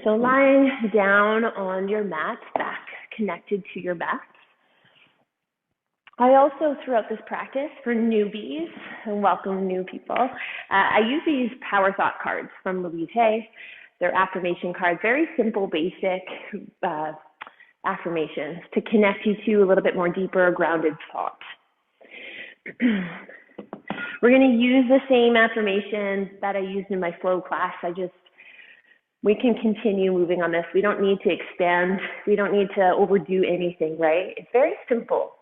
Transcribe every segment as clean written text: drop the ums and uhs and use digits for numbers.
So lying down on your mat, back connected to your back. I also, throughout this practice, for newbies, and welcome new people, I use these Power Thought cards from Louise Hay. They're affirmation cards, very simple, basic affirmations to connect you to a little bit more deeper, grounded thought. We're going to use the same affirmation that I used in my flow class. We can continue moving on this. We don't need to expand. We don't need to overdo anything, right? It's very simple.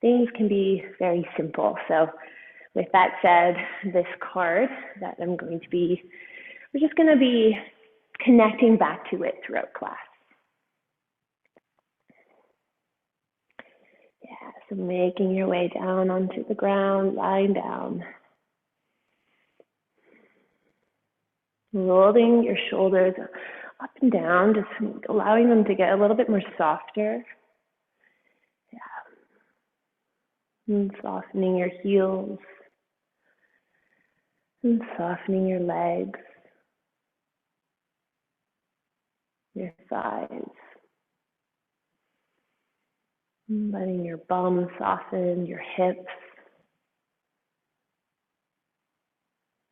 Things can be very simple. So with that said, this card that we're just going to be connecting back to it throughout class. Yeah, so making your way down onto the ground, lying down. Rolling your shoulders up and down, just allowing them to get a little bit more softer. Yeah. And softening your heels. And softening your legs. Your thighs. And letting your bum soften, your hips.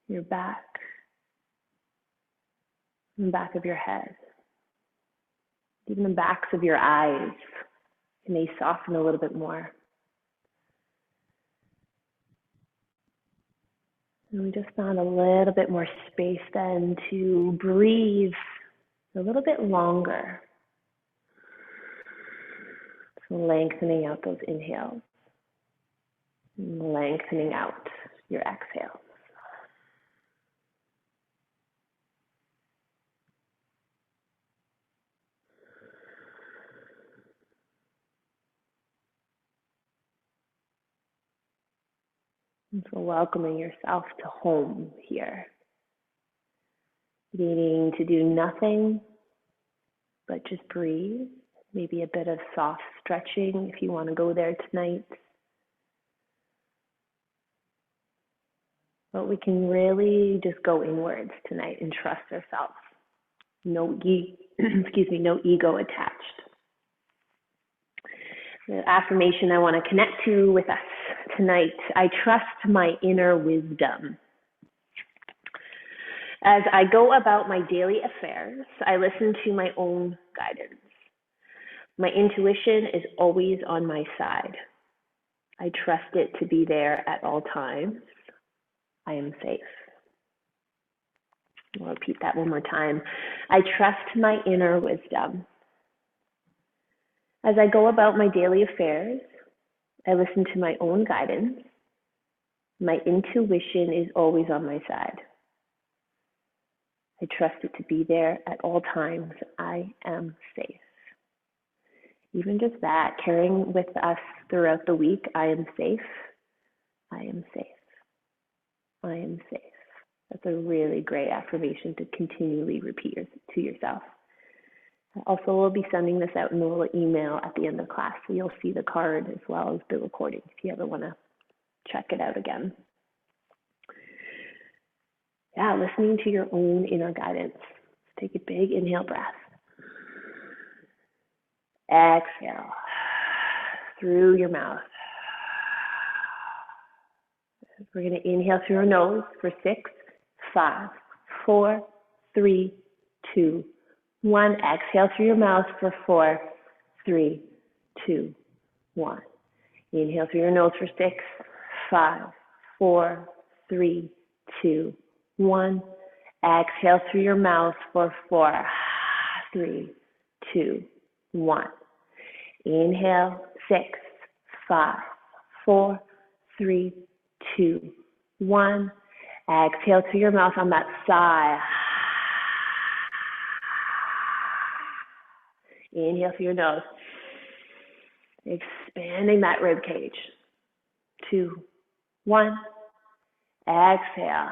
Your back. And the back of your head. Even the backs of your eyes may soften a little bit more. And we just found a little bit more space then to breathe a little bit longer. So lengthening out those inhales. And lengthening out your exhales. And so welcoming yourself to home here. Needing to do nothing but just breathe. Maybe a bit of soft stretching if you want to go there tonight. But we can really just go inwards tonight and trust ourselves. No ego attached. The affirmation I want to connect to with us tonight, I trust my inner wisdom. As I go about my daily affairs, I listen to my own guidance. My intuition is always on my side. I trust it to be there at all times. I am safe. I'll repeat that one more time. I trust my inner wisdom. As I go about my daily affairs, I listen to my own guidance. My intuition is always on my side. I trust it to be there at all times. I am safe. Even just that, carrying with us throughout the week, I am safe. I am safe. I am safe. That's a really great affirmation to continually repeat to yourself. Also, we'll be sending this out in a little email at the end of class, so you'll see the card as well as the recording if you ever want to check it out again. Yeah, listening to your own inner guidance. Let's take a big inhale breath. Exhale through your mouth. We're going to inhale through our nose for 6, 5, 4, 3, 2, 1. Exhale through your mouth for 4, 3, 2, 1. Inhale through your nose for 6, 5, 4, 3, 2, 1. Exhale through your mouth for 4, 3, 2, 1. Inhale, 6, 5, 4, 3, 2, 1. Exhale through your mouth on that sigh. Inhale through your nose. Expanding that rib cage. 2, 1. Exhale.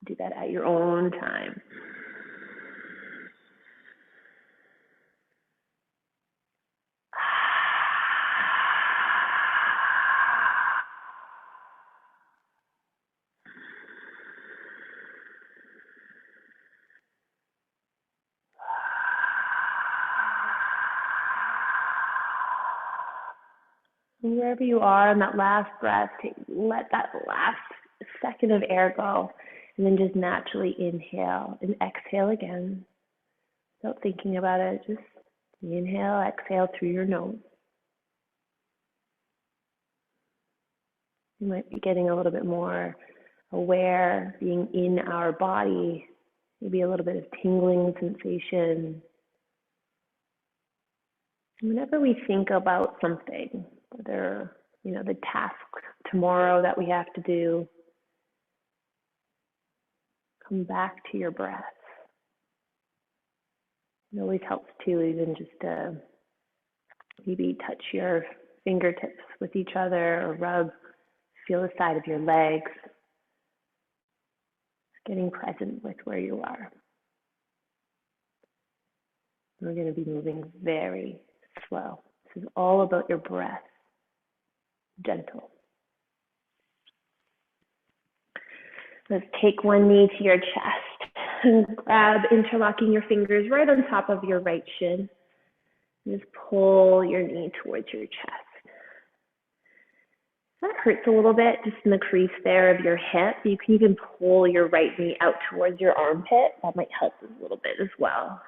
Do that at your own time. And wherever you are on that last breath, let that last second of air go. And then just naturally inhale and exhale again. Without thinking about it, just inhale, exhale through your nose. You might be getting a little bit more aware, being in our body, maybe a little bit of tingling sensation. Whenever we think about something, whether, the task tomorrow that we have to do, come back to your breath. It always helps too, even just to maybe touch your fingertips with each other or rub, feel the side of your legs. Getting present with where you are. We're going to be moving very slow. This is all about your breath. Gentle. Let's take one knee to your chest and grab, interlocking your fingers right on top of your right shin. Just pull your knee towards your chest. That hurts a little bit, just in the crease there of your hip. You can even pull your right knee out towards your armpit. That might help a little bit as well.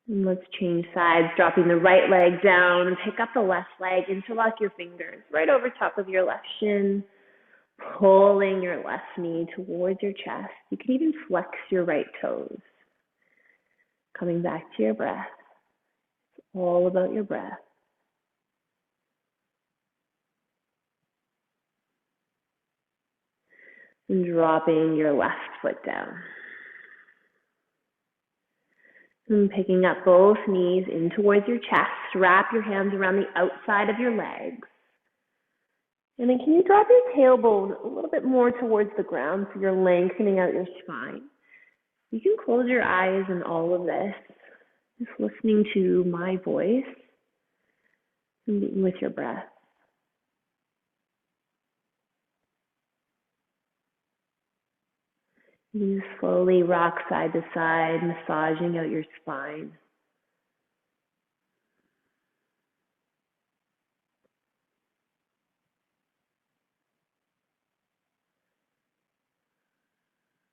And let's change sides, dropping the right leg down and pick up the left leg, interlock your fingers right over top of your left shin, pulling your left knee towards your chest. You can even flex your right toes. Coming back to your breath. It's all about your breath. And dropping your left foot down. And picking up both knees in towards your chest. Wrap your hands around the outside of your legs. And then can you drop your tailbone a little bit more towards the ground so you're lengthening out your spine. You can close your eyes in all of this, just listening to my voice and being with your breath. You slowly rock side to side, massaging out your spine.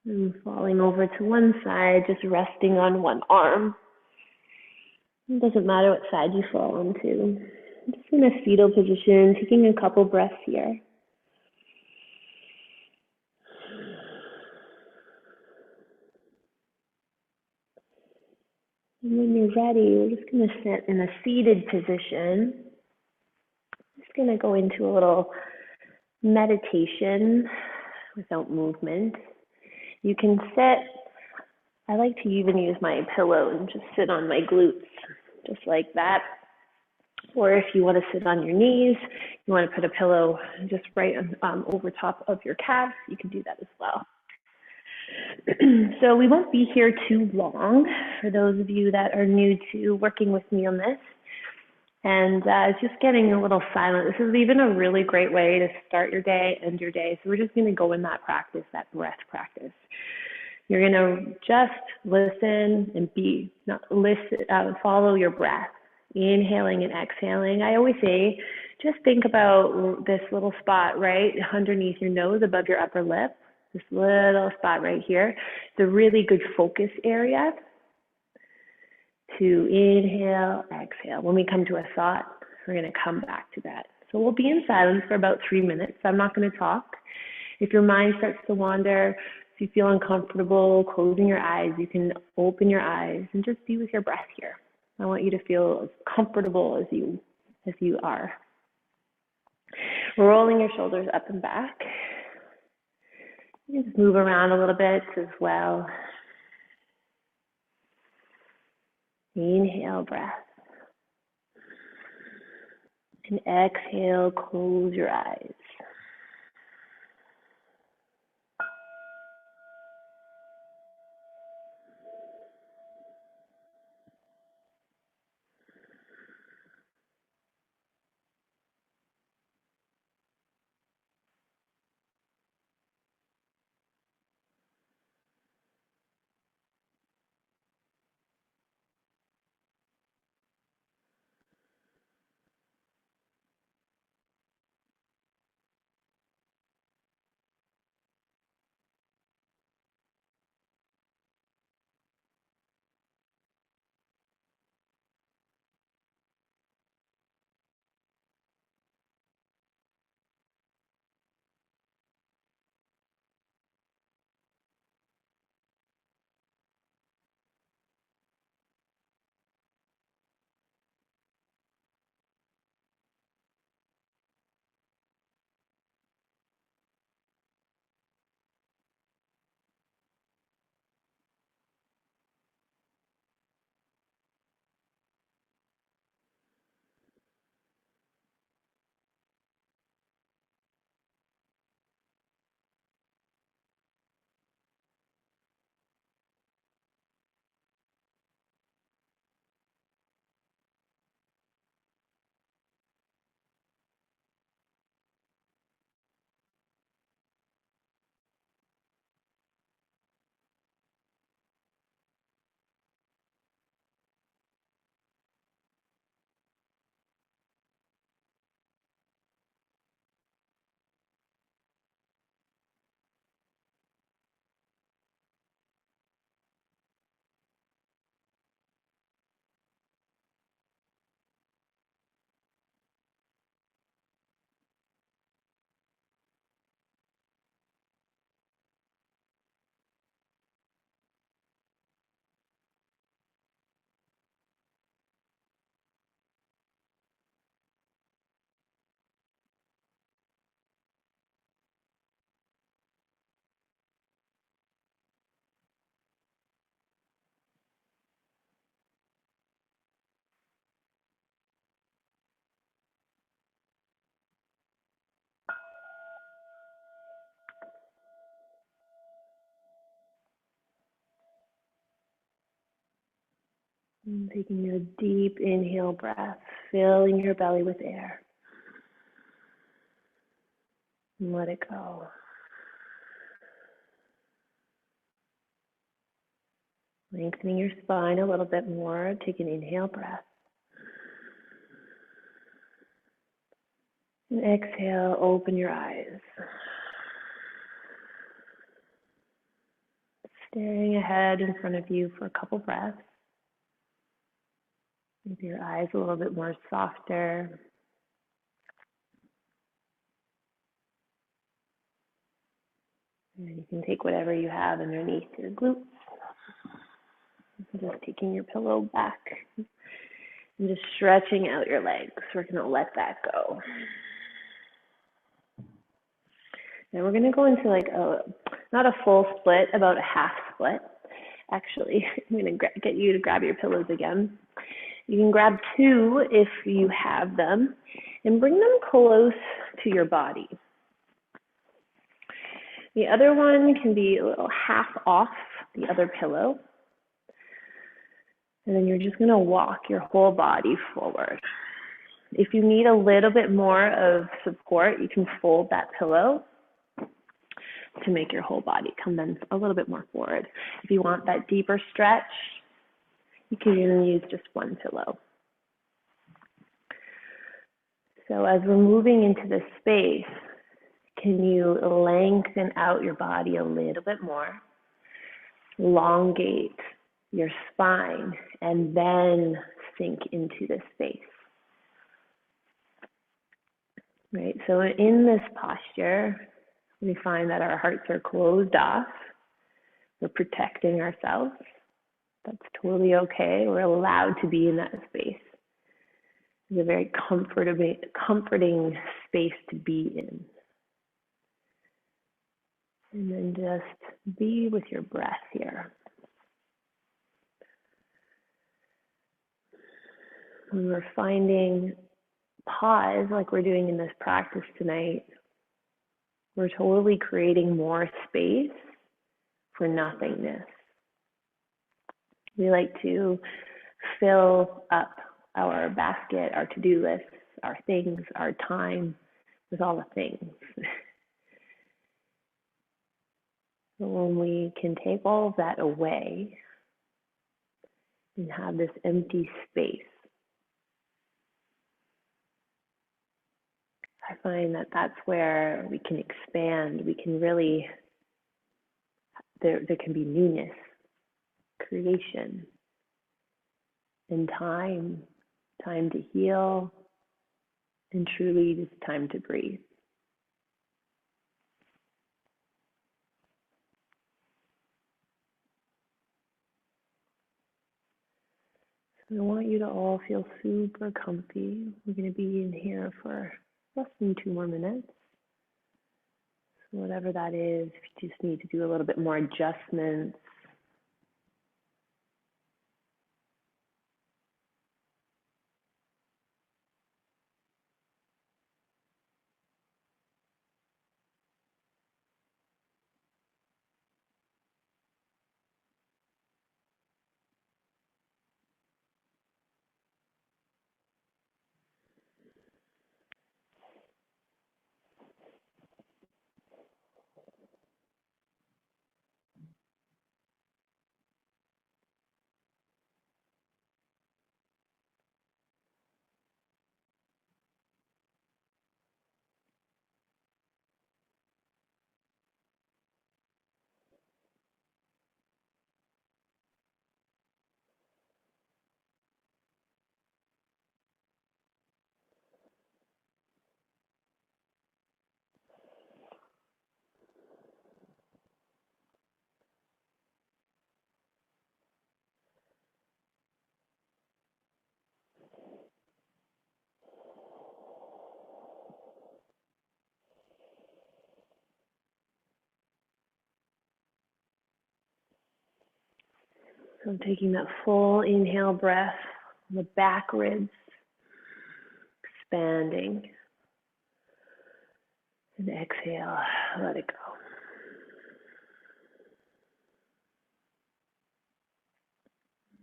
And falling over to one side, just resting on one arm. It doesn't matter what side you fall onto. Just in a fetal position, taking a couple breaths here. And when you're ready, we're just going to sit in a seated position. Just going to go into a little meditation without movement. You can sit, I like to even use my pillow and just sit on my glutes, just like that. Or if you want to sit on your knees, you want to put a pillow just right over top of your calves, you can do that as well. So we won't be here too long for those of you that are new to working with me on this. And it's just getting a little silent. This is even a really great way to start your day, end your day. So we're just going to go in that practice, that breath practice. You're going to just listen and follow your breath, inhaling and exhaling. I always say, just think about this little spot right underneath your nose, above your upper lip. This little spot right here, the really good focus area to inhale, exhale. When we come to a thought, we're going to come back to that. So we'll be in silence for about 3 minutes. I'm not going to talk. If your mind starts to wander, if you feel uncomfortable closing your eyes, you can open your eyes and just be with your breath here. I want you to feel as comfortable as you are. Rolling your shoulders up and back. You can just move around a little bit as well. Inhale, breath. And exhale, close your eyes. And taking a deep inhale breath, filling your belly with air. And let it go. Lengthening your spine a little bit more. Take an inhale breath. And exhale, open your eyes. Staring ahead in front of you for a couple breaths. Maybe your eyes a little bit more softer. And you can take whatever you have underneath your glutes. Just taking your pillow back and just stretching out your legs. We're going to let that go. Now we're going to go into like not a full split, about a half split. Actually, I'm going to get you to grab your pillows again. You can grab two if you have them and bring them close to your body. The other one can be a little half off the other pillow. And then you're just going to walk your whole body forward. If you need a little bit more of support, you can fold that pillow to make your whole body come in a little bit more forward. If you want that deeper stretch, you can even use just one pillow. So as we're moving into this space, can you lengthen out your body a little bit more, elongate your spine, and then sink into this space. Right, so in this posture, we find that our hearts are closed off. We're protecting ourselves. That's totally okay. We're allowed to be in that space. It's a very comforting space to be in. And then just be with your breath here. When we're finding pause, like we're doing in this practice tonight, we're totally creating more space for nothingness. We like to fill up our basket, our to-do lists, our things, our time with all the things. So when we can take all of that away and have this empty space, I find that that's where we can expand. We can really, there can be newness, creation, and time to heal, and truly just time to breathe. So I want you to all feel super comfy. We're going to be in here for less than 2 more minutes. So whatever that is, if you just need to do a little bit more adjustments, so taking that full inhale breath, the back ribs expanding, and exhale, let it go.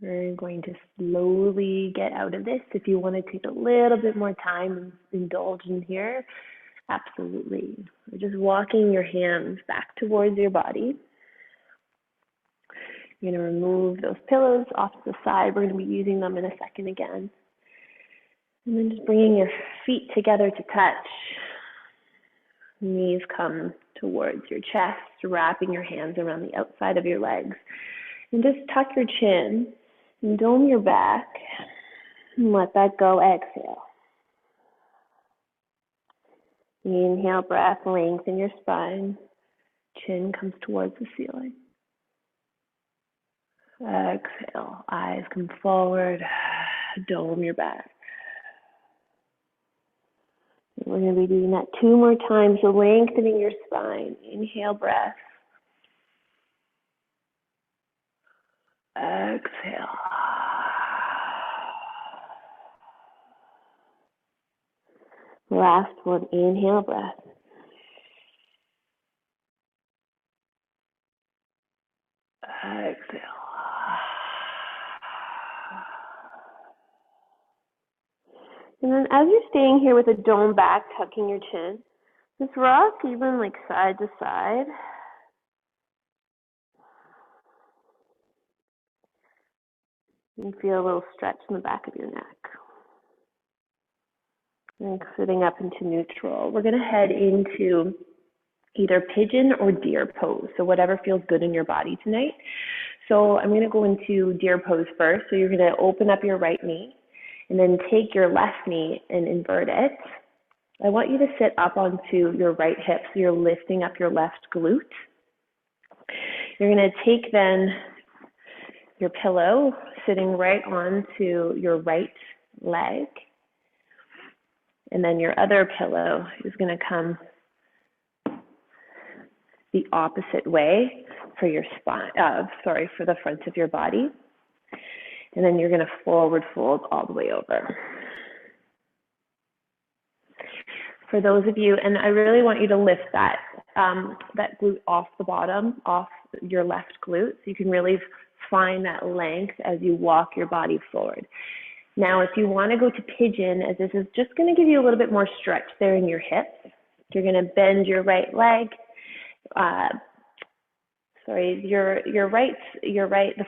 We're going to slowly get out of this. If you want to take a little bit more time and indulge in here, absolutely. We're just walking your hands back towards your body. You're going to remove those pillows off to the side. We're going to be using them in a second again. And then just bringing your feet together to touch. Knees come towards your chest, wrapping your hands around the outside of your legs. And just tuck your chin and dome your back. And let that go. Exhale. Inhale, breath, lengthen your spine. Chin comes towards the ceiling. Exhale, eyes come forward. Dome your back. We're going to be doing that 2 more times, so lengthening your spine. Inhale, breath. Exhale. Last one, inhale, breath. Exhale. And then as you're staying here with a dome back, tucking your chin, just rock even like side to side. And feel a little stretch in the back of your neck. And sitting up into neutral. We're going to head into either pigeon or deer pose. So whatever feels good in your body tonight. So I'm going to go into deer pose first. So you're going to open up your right knee and then take your left knee and invert it. I want you to sit up onto your right hip. So you're lifting up your left glute. You're going to take then your pillow sitting right onto your right leg. And then your other pillow is going to come the opposite way for your spine, for the front of your body. And then you're going to forward fold all the way over. For those of you, and I really want you to lift that glute off the bottom, off your left glute, so you can really find that length as you walk your body forward. Now, if you want to go to pigeon, as this is just going to give you a little bit more stretch there in your hips, you're going to bend your right leg. The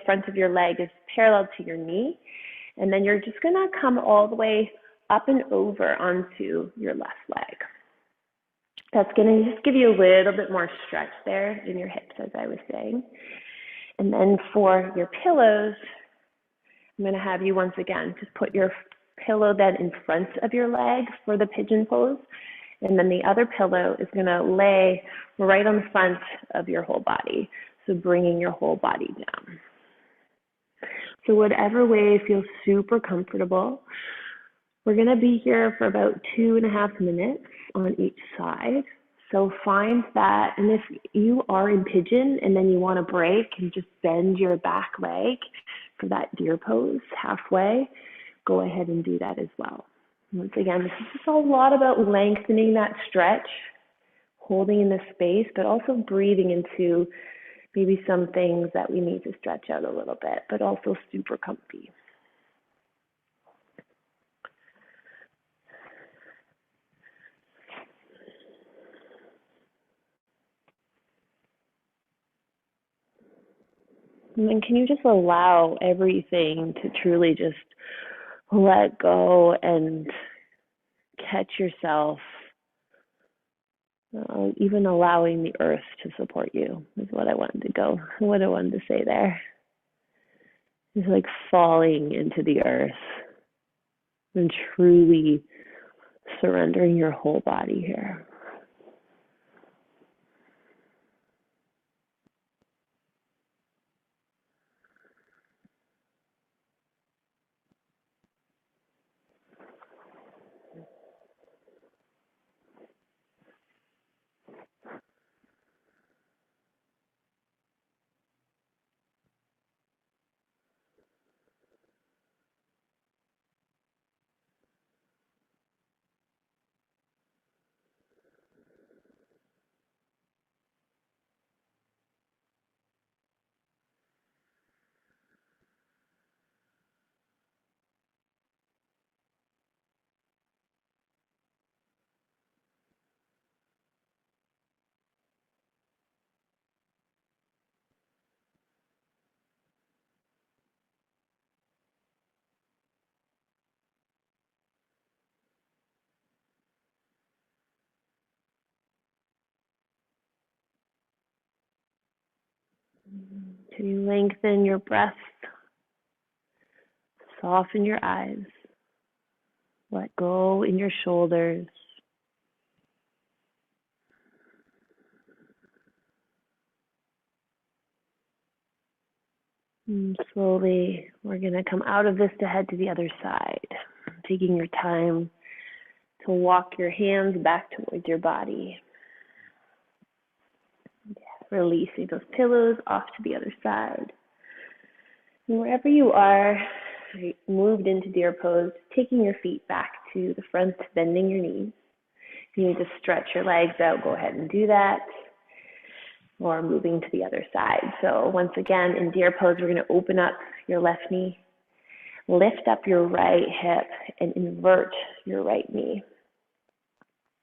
front of your leg is parallel to your knee, and then you're just going to come all the way up and over onto your left leg. That's going to just give you a little bit more stretch there in your hips, as I was saying. And then for your pillows, I'm going to have you once again just put your pillow then in front of your leg for the pigeon pose. And then the other pillow is going to lay right on the front of your whole body. So bringing your whole body down. So whatever way feels super comfortable. We're going to be here for about 2.5 minutes on each side. So find that, and if you are in pigeon and then you want to break and just bend your back leg for that deer pose halfway, go ahead and do that as well. Once again, this is just a lot about lengthening that stretch, holding in the space, but also breathing into maybe some things that we need to stretch out a little bit, but also super comfy. And then can you just allow everything to truly just let go and catch yourself, even allowing the earth to support you is what I wanted to say there. It's like falling into the earth and truly surrendering your whole body here. Can you lengthen your breath? Soften your eyes. Let go in your shoulders. And slowly, we're going to come out of this to head to the other side, taking your time to walk your hands back towards your body. Releasing those pillows off to the other side. And wherever you are, moved into deer pose, taking your feet back to the front, bending your knees. If you need to stretch your legs out, go ahead and do that. Or moving to the other side. So once again, in deer pose, we're going to open up your left knee, lift up your right hip, and invert your right knee.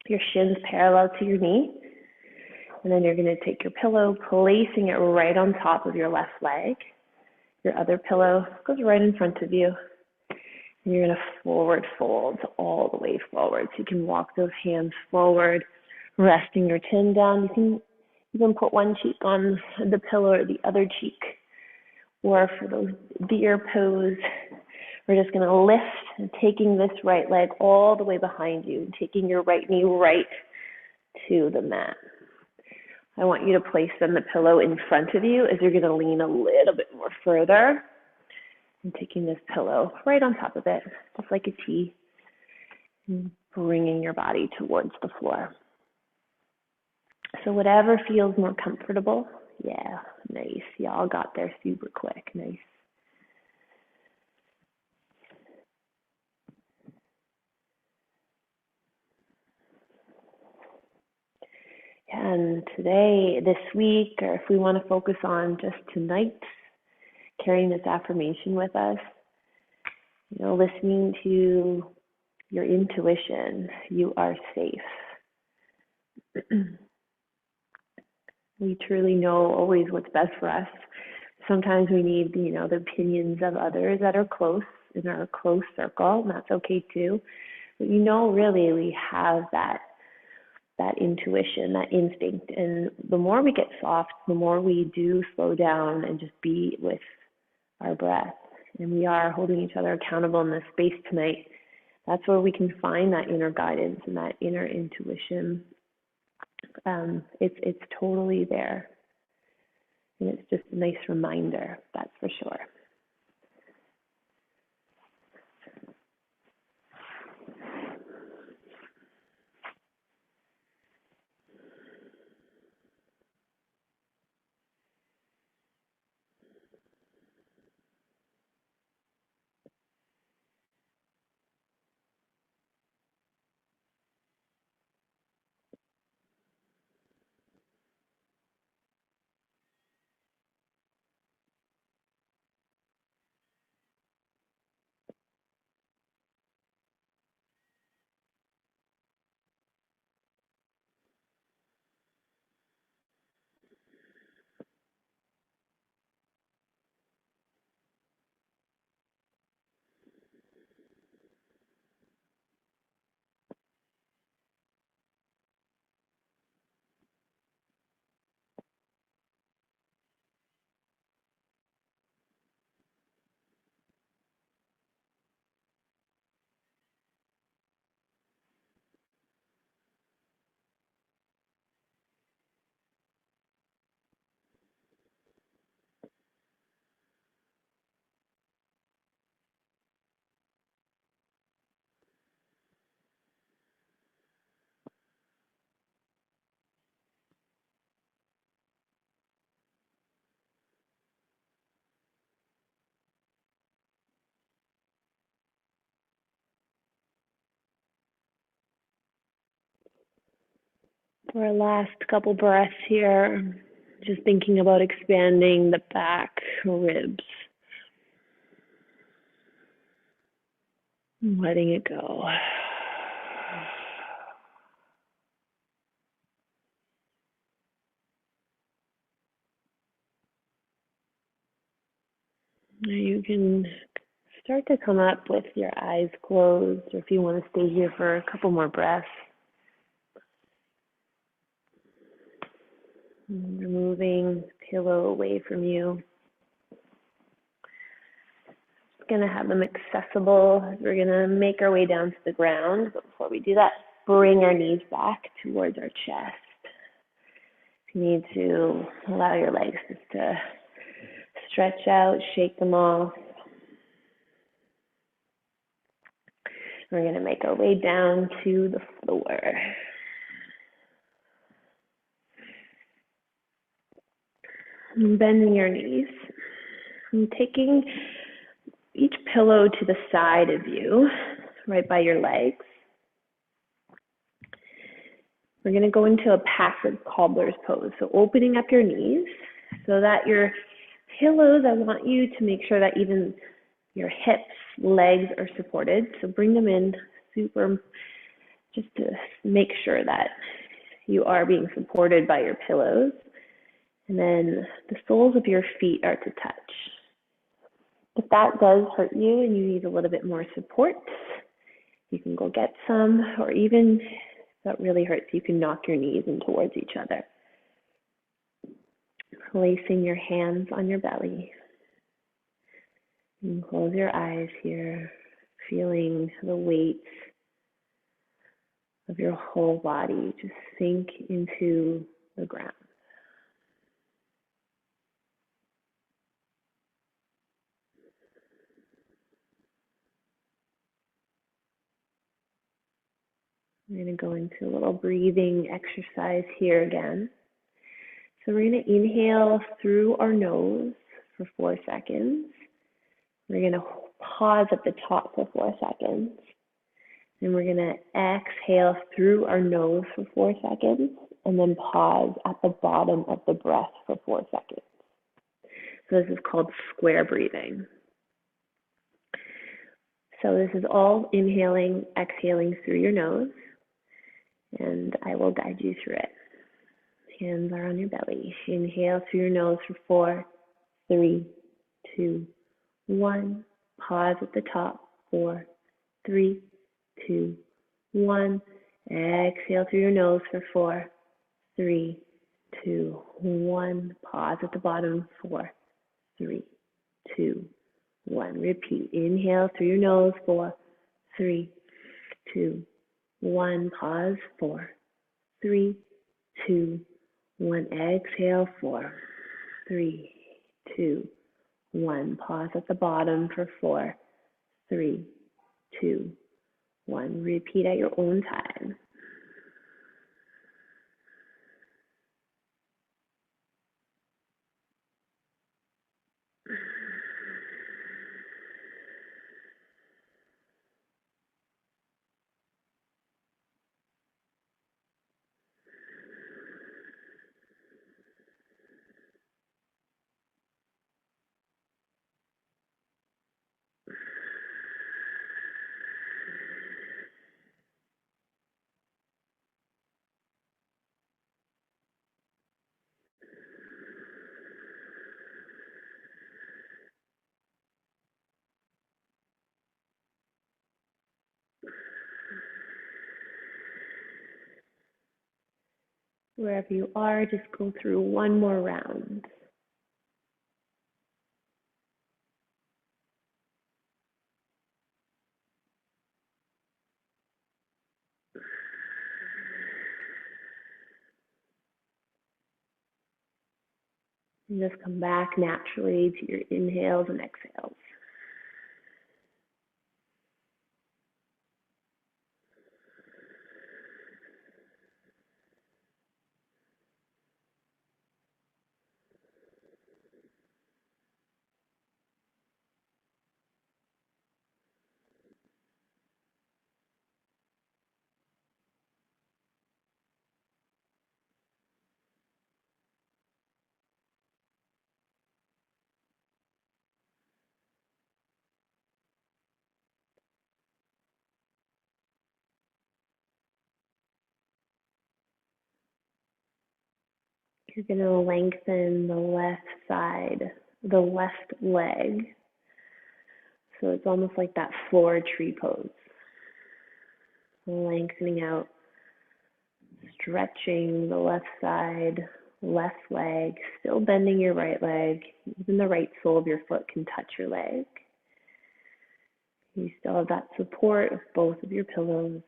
Your shins parallel to your knee. And then you're going to take your pillow, placing it right on top of your left leg. Your other pillow goes right in front of you. And you're going to forward fold all the way forward. So you can walk those hands forward, resting your chin down. You can put one cheek on the pillow or the other cheek. Or for those deer pose, we're just going to lift and taking this right leg all the way behind you, and taking your right knee right to the mat. I want you to place then the pillow in front of you as you're going to lean a little bit more further. And taking this pillow right on top of it, just like a T, and bringing your body towards the floor. So whatever feels more comfortable. Yeah, nice. Y'all got there super quick. Nice. And today, this week, or if we want to focus on just tonight, carrying this affirmation with us, listening to your intuition, you are safe. We truly know always what's best for us. Sometimes we need, the opinions of others that are close, in our close circle, and that's okay too. But really we have that intuition, that instinct. And the more we get soft, the more we do slow down and just be with our breath. And we are holding each other accountable in this space tonight. That's where we can find that inner guidance and that inner intuition. It's totally there. And it's just a nice reminder, that's for sure. For our last couple breaths here, just thinking about expanding the back ribs. Letting it go. You can start to come up with your eyes closed, or if you want to stay here for a couple more breaths. Removing pillow away from you. Just going to have them accessible. We're going to make our way down to the ground. But before we do that, bring our knees back towards our chest. You need to allow your legs just to stretch out, shake them off. We're going to make our way down to the floor. And bending your knees. And taking each pillow to the side of you, right by your legs. We're going to go into a passive cobbler's pose. So opening up your knees so that your pillows, I want you to make sure that even your hips, legs are supported. So bring them in super, just to make sure that you are being supported by your pillows. And then the soles of your feet are to touch. If that does hurt you and you need a little bit more support, you can go get some, or even if that really hurts, you can knock your knees in towards each other. Placing your hands on your belly. And close your eyes here, feeling the weight of your whole body just sink into the ground. We're going to go into a little breathing exercise here again. So we're going to inhale through our nose for 4 seconds. We're going to pause at the top for 4 seconds. And we're going to exhale through our nose for 4 seconds and then pause at the bottom of the breath for 4 seconds. So this is called square breathing. So this is all inhaling, exhaling through your nose, and I will guide you through it. Hands are on your belly. Inhale through your nose for 4, 3, 2, 1. Pause at the top. 4, 3, 2, 1. Exhale through your nose for 4, 3, 2, 1. Pause at the bottom. 4, 3, 2, 1. Repeat. Inhale through your nose. 4, 3, 2, 1. Pause. 4, 3, 2, 1. Exhale. 4, 3, 2, 1. Pause at the bottom for 4, 3, 2, 1. Repeat at your own time. Wherever you are, just go through one more round. And just come back naturally to your inhales and exhales. You're going to lengthen the left side, the left leg. So it's almost like that floor tree pose. Lengthening out, stretching the left side, left leg, still bending your right leg. Even the right sole of your foot can touch your leg. You still have that support of both of your pillows.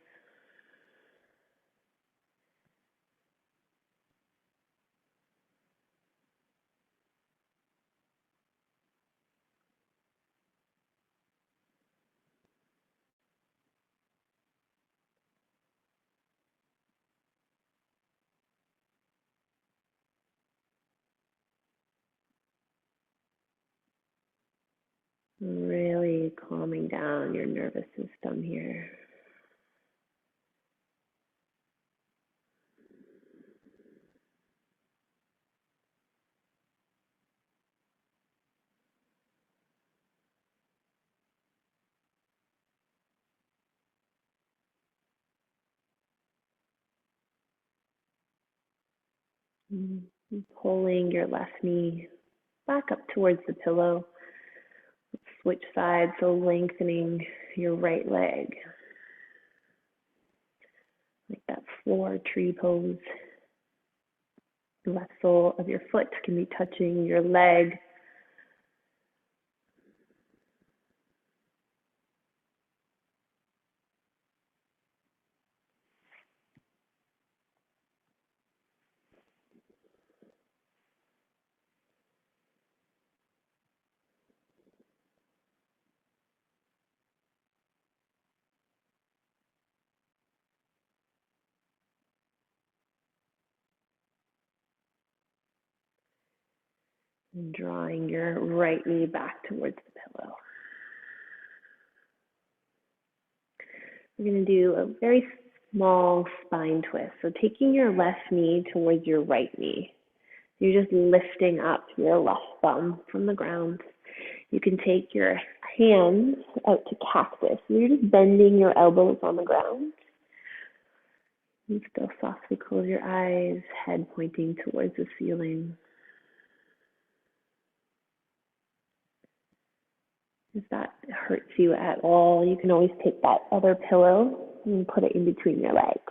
Really calming down your nervous system here. Pulling your left knee back up towards the pillow. Switch sides, so lengthening your right leg. Like that floor tree pose. The left sole of your foot can be touching your leg. And drawing your right knee back towards the pillow. We're going to do a very small spine twist. So taking your left knee towards your right knee. You're just lifting up your left thumb from the ground. You can take your hands out to cactus. You're just bending your elbows on the ground. And still softly close your eyes, head pointing towards the ceiling. If that hurts you at all, you can always take that other pillow and put it in between your legs.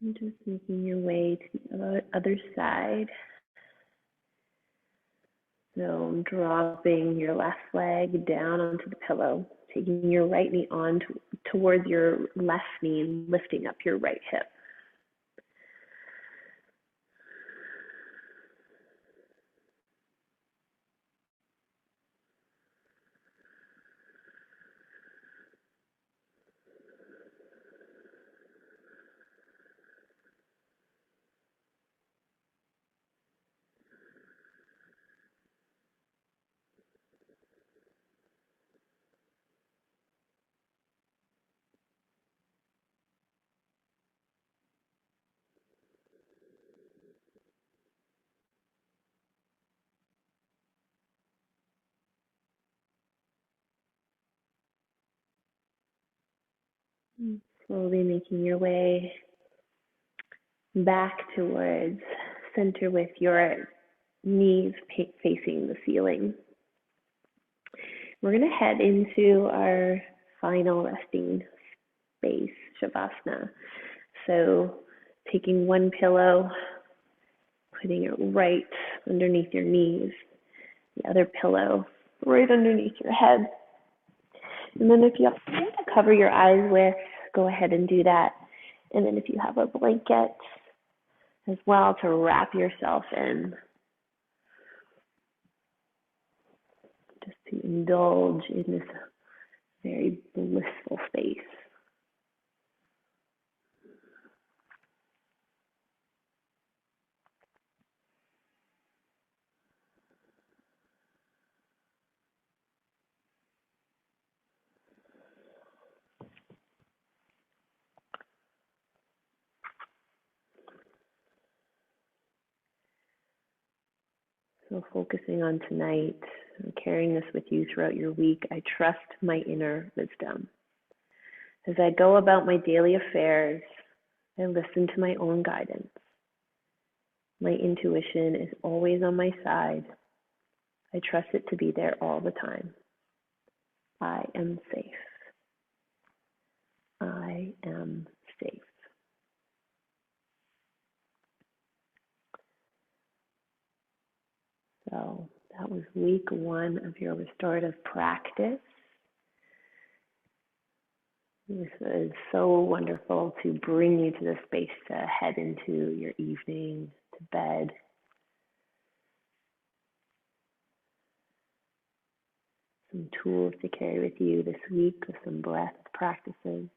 And just making your way to the other side. So dropping your left leg down onto the pillow, taking your right knee on towards your left knee and lifting up your right hip. Slowly making your way back towards center with your knees facing the ceiling. We're going to head into our final resting space, Shavasana. So taking one pillow, putting it right underneath your knees, the other pillow right underneath your head. And then if you have something to cover your eyes with, go ahead and do that. And then if you have a blanket as well to wrap yourself in, just to indulge in this very blissful space. So focusing on tonight and carrying this with you throughout your week, I trust my inner wisdom. As I go about my daily affairs, I listen to my own guidance. My intuition is always on my side. I trust it to be there all the time. I am safe. I am safe. So that was week 1 of your restorative practice. This is so wonderful to bring you to the space to head into your evening, to bed. Some tools to carry with you this week with some breath practices.